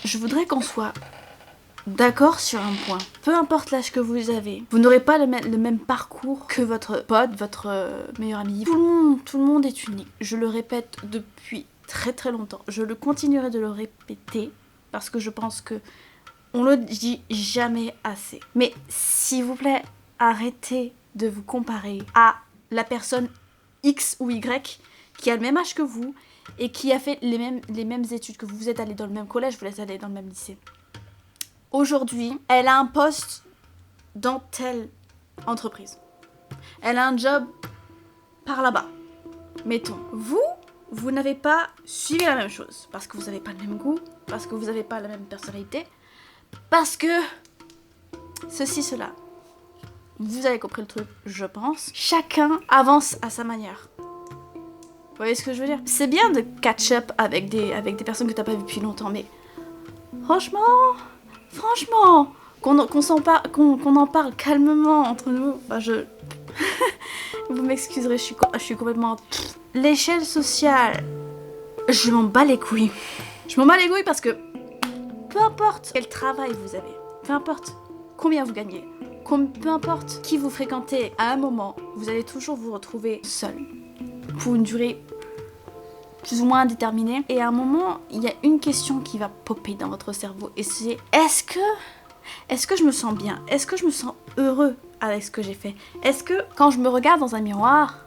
Je voudrais qu'on soit d'accord sur un point. Peu importe l'âge que vous avez, vous n'aurez pas le même parcours que votre pote, votre meilleur ami. Tout le monde est unique. Je le répète depuis très très longtemps. Je le continuerai de le répéter parce que je pense que on le dit jamais assez. Mais s'il vous plaît, arrêtez de vous comparer à la personne X ou Y qui a le même âge que vous et qui a fait les mêmes études que vous. Vous êtes allés dans le même collège, vous êtes allés dans le même lycée. Aujourd'hui, elle a un poste dans telle entreprise. Elle a un job par là-bas. Mettons, vous n'avez pas suivi la même chose. Parce que vous n'avez pas le même goût, parce que vous n'avez pas la même personnalité, parce que ceci, cela. Vous avez compris le truc, je pense. Chacun avance à sa manière. Vous voyez ce que je veux dire? C'est bien de catch up avec des personnes que t'as pas vues depuis longtemps, mais franchement, qu'on en parle calmement entre nous. Enfin, vous m'excuserez, je suis complètement... L'échelle sociale, je m'en bats les couilles. Je m'en bats les couilles parce que peu importe quel travail vous avez, peu importe combien vous gagnez, peu importe qui vous fréquentez, à un moment, vous allez toujours vous retrouver seul pour une durée plus ou moins indéterminée. Et à un moment, il y a une question qui va popper dans votre cerveau et c'est est-ce que je me sens bien? Est-ce que je me sens heureux avec ce que j'ai fait? Est-ce que quand je me regarde dans un miroir,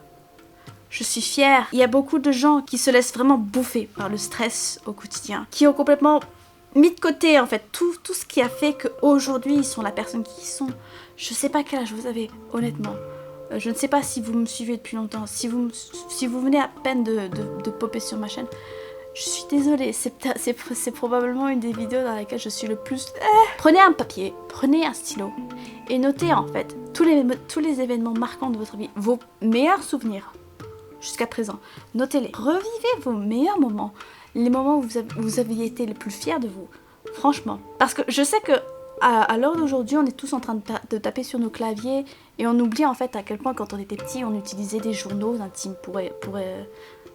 je suis fière? Il y a beaucoup de gens qui se laissent vraiment bouffer par le stress au quotidien, qui ont complètement mis de côté en fait tout ce qui a fait qu'aujourd'hui ils sont la personne qu'ils sont. Je sais pas quel âge vous avez, honnêtement. Je ne sais pas si vous me suivez depuis longtemps, si vous venez à peine de popper sur ma chaîne. Je suis désolée, c'est probablement une des vidéos dans laquelle je suis le plus... Prenez un papier, prenez un stylo et notez en fait tous les événements marquants de votre vie, vos meilleurs souvenirs jusqu'à présent. Notez-les, revivez vos meilleurs moments, les moments où vous aviez été le plus fiers de vous, franchement. Parce que je sais que à l'heure d'aujourd'hui, on est tous en train de taper sur nos claviers et on oublie en fait à quel point quand on était petit, on utilisait des journaux intimes pour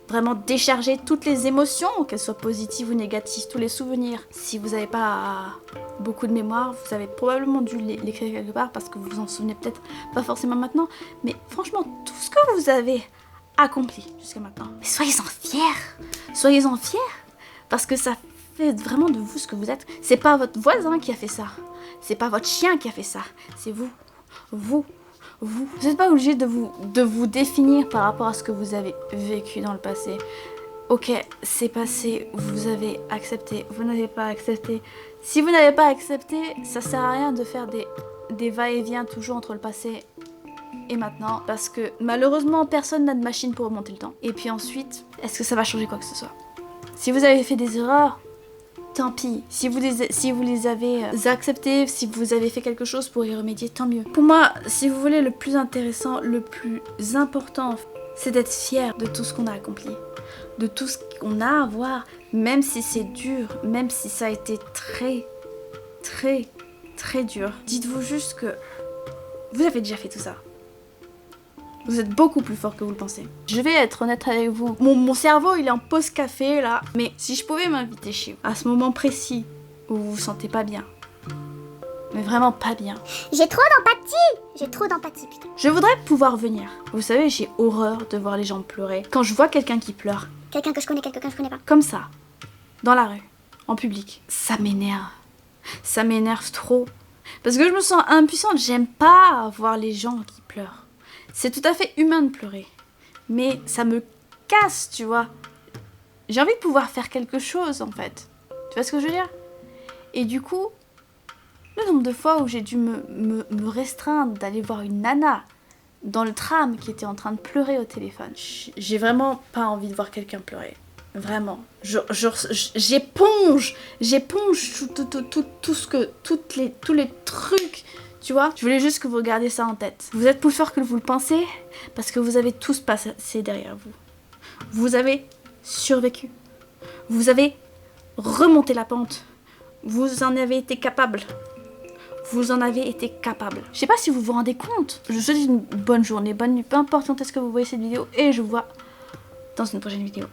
vraiment décharger toutes les émotions, qu'elles soient positives ou négatives, tous les souvenirs. Si vous n'avez pas beaucoup de mémoire, vous avez probablement dû l'écrire quelque part parce que vous vous en souvenez peut-être pas forcément maintenant. Mais franchement, tout ce que vous avez accompli jusqu'à maintenant, mais soyez-en fiers. Soyez-en fiers parce que ça fait vraiment de vous ce que vous êtes. C'est pas votre voisin qui a fait ça. C'est pas votre chien qui a fait ça. C'est vous. Vous n'êtes pas obligé de vous définir par rapport à ce que vous avez vécu dans le passé. Ok, c'est passé, vous avez accepté, vous n'avez pas accepté. Si vous n'avez pas accepté, ça sert à rien de faire des va-et-vient toujours entre le passé et maintenant. Parce que malheureusement, personne n'a de machine pour remonter le temps. Et puis ensuite, est-ce que ça va changer quoi que ce soit? Si vous avez fait des erreurs, tant pis. Si vous les avez acceptées, si vous avez fait quelque chose pour y remédier, tant mieux. Pour moi, si vous voulez, le plus intéressant, le plus important, c'est d'être fier de tout ce qu'on a accompli. De tout ce qu'on a à voir, même si c'est dur, même si ça a été très, très, très dur. Dites-vous juste que vous avez déjà fait tout ça. Vous êtes beaucoup plus fort que vous le pensez. Je vais être honnête avec vous. Mon cerveau, il est en pause café, là. Mais si je pouvais m'inviter chez vous, à ce moment précis où vous vous sentez pas bien, mais vraiment pas bien. J'ai trop d'empathie, putain. Je voudrais pouvoir venir. Vous savez, j'ai horreur de voir les gens pleurer. Quand je vois quelqu'un qui pleure. Quelqu'un que je connais, quelqu'un que je connais pas. Comme ça, dans la rue, en public. Ça m'énerve. Ça m'énerve trop. Parce que je me sens impuissante. J'aime pas voir les gens qui pleurent. C'est tout à fait humain de pleurer. Mais ça me casse, tu vois. J'ai envie de pouvoir faire quelque chose, en fait. Tu vois ce que je veux dire? Et du coup, le nombre de fois où j'ai dû me restreindre d'aller voir une nana dans le tram qui était en train de pleurer au téléphone. J'ai vraiment pas envie de voir quelqu'un pleurer. Vraiment. J'éponge tous les trucs. Tu vois, je voulais juste que vous regardiez ça en tête. Vous êtes plus fort que vous le pensez parce que vous avez tous passé derrière vous. Vous avez survécu. Vous avez remonté la pente. Vous en avez été capable. Vous en avez été capable. Je sais pas si vous vous rendez compte. Je vous souhaite une bonne journée, bonne nuit, peu importe quand est-ce que vous voyez cette vidéo et je vous vois dans une prochaine vidéo.